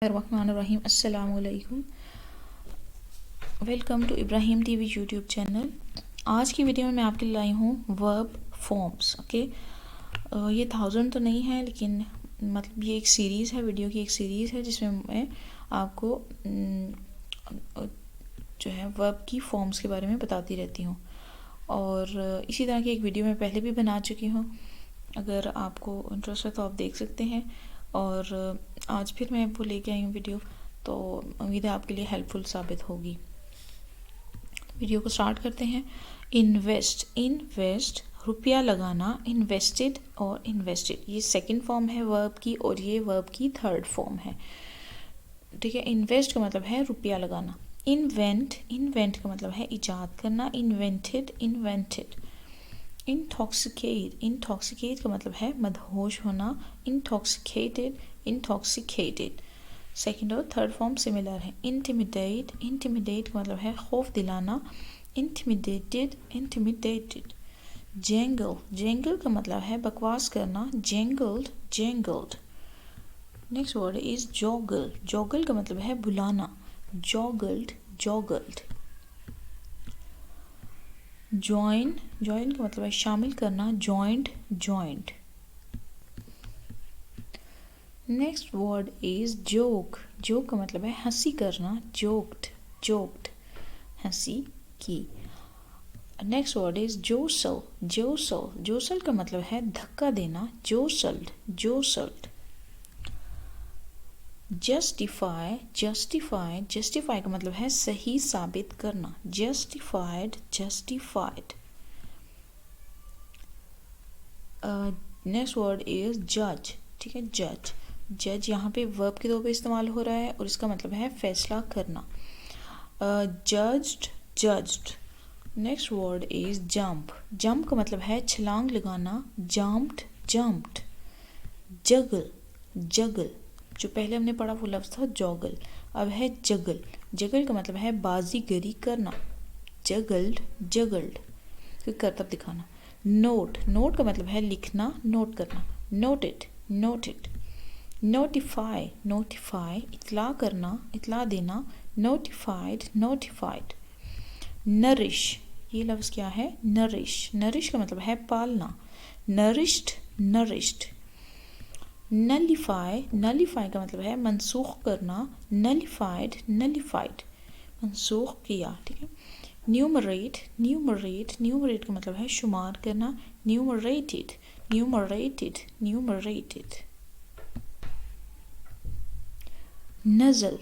Bismillahirrahmanirrahim. Assalamu alaikum. Welcome to Ibrahim TV YouTube channel. आज की video में मैं आपके लिए लाई हूँ वर्ब फॉर्म्स। ओके, ये 1000 तो नहीं है, लेकिन मतलब ये एक सीरीज़ है, वीडियो की एक सीरीज़ है जिसमें मैं आपको जो है वर्ब की फॉर्म्स के बारे में बताती रहती हूँ। और इसी तरह की एक वीडियो मैं पहले भी बना चुकी हूँ, अगर आपको इंटरेस्ट है तो आप देख सकते हैं। और आज फिर मैं वो लेके आई हूँ वीडियो, तो उम्मीद है आपके लिए हेल्पफुल साबित होगी। वीडियो को स्टार्ट करते हैं। इन्वेस्ट रुपया लगाना, इन्वेस्टेड और इन्वेस्टेड, ये सेकंड फॉर्म है वर्ब की और ये वर्ब की थर्ड फॉर्म है। ठीक है, इन्वेस्ट का मतलब है रुपया लगाना। इन्वेंट का मतलब है इजाद करना, इन्वेंटेड। इंटॉक्सिकेट का मतलब है मदहोश होना, इंटॉक्सिकेटेड। सेकंड और थर्ड फॉर्म सिमिलर है। इंटिमिडेट का मतलब है खौफ दिलाना, इंटिमिडेटेड। जेंगल का मतलब है बकवास करना, जेंगल्ड। नेक्स्ट वर्ड इज जॉगल का मतलब है बुलाना, जॉगल्ड। ज्वाइन का मतलब है शामिल करना, joint. Next word is joke का मतलब है हंसी करना, जोक्ड, हंसी की। नेक्स्ट वर्ड इज जोसल का मतलब है धक्का देना, जोसल्ड। जस्टिफाई का मतलब है सही साबित करना, जस्टिफाइड। नेक्स्ट वर्ड इज जज। ठीक है, जज यहाँ पे वर्ब के तौर पे इस्तेमाल हो रहा है और इसका मतलब है फैसला करना, judged. Next word is jump का मतलब है छलांग लगाना, जंप्ड। जगल जो पहले हमने पढ़ा वो लफ्ज़ था जॉगल, अब है जगल का मतलब है बाजीगरी करना, जगल्ड फिर करतब दिखाना। नोट का मतलब है लिखना, नोट करना, नोटेड। नोटिफाई इतला करना, इतला देना, नोटिफाइड। नरिश, ये लफ्ज़ क्या है, नरिश का मतलब है पालना, नरिश्ड। नलीफाई का मतलब है मनसूख करना, नलीफाइड, मनसूख किया। ठीक है, न्यूमरेट का मतलब है शुमार करना, न्यूमरेटेड। नज़ल।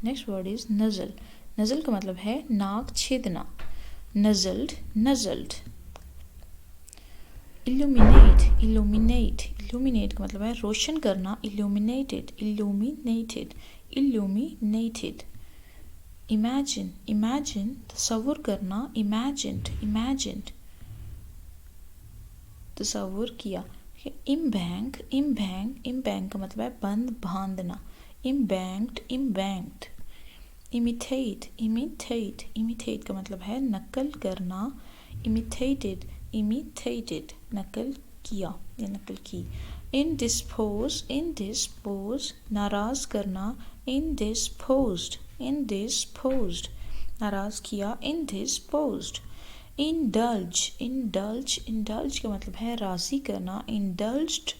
नेक्स्ट वर्ड इज नज़ल का मतलब है नाक छेदना, नज़ल्ड। इल्यूमिनेट का मतलब है रोशन करना, इल्यूमिनेटेड। इमेजिन तसव्वुर करना, इमेजिन्ड, तसव्वुर किया। इम्बैंक का मतलब है बंद बांधना, इम्बैंक्ड। इमिटेट का मतलब है नकल करना, इमिटेटेड, नकल किया या नकल की। इंडिस्पोज नाराज करना, इंडिस्पोज्ड, नाराज किया, इंडिस्पोज्ड। इंडल्ज का मतलब है राजी करना, इंडल्ज्ड,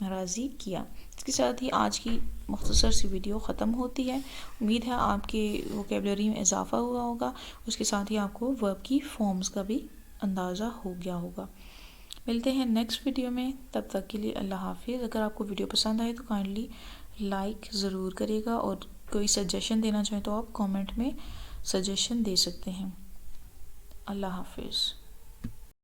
नाराज़ी किया। इसके साथ ही आज की मुख्तसर सी वीडियो ख़त्म होती है। उम्मीद है आपके वोकेबलरी में इजाफ़ा हुआ होगा, उसके साथ ही आपको वर्ब की फॉर्म्स का भी अंदाज़ा हो गया होगा। मिलते हैं नेक्स्ट वीडियो में, तब तक के लिए अल्लाह हाफिज़। अगर आपको वीडियो पसंद आए तो काइंडली लाइक ज़रूर करिएगा, और कोई सजेशन देना चाहें तो आप कमेंट में सजेशन दे सकते हैं। अल्लाह हाफिज़।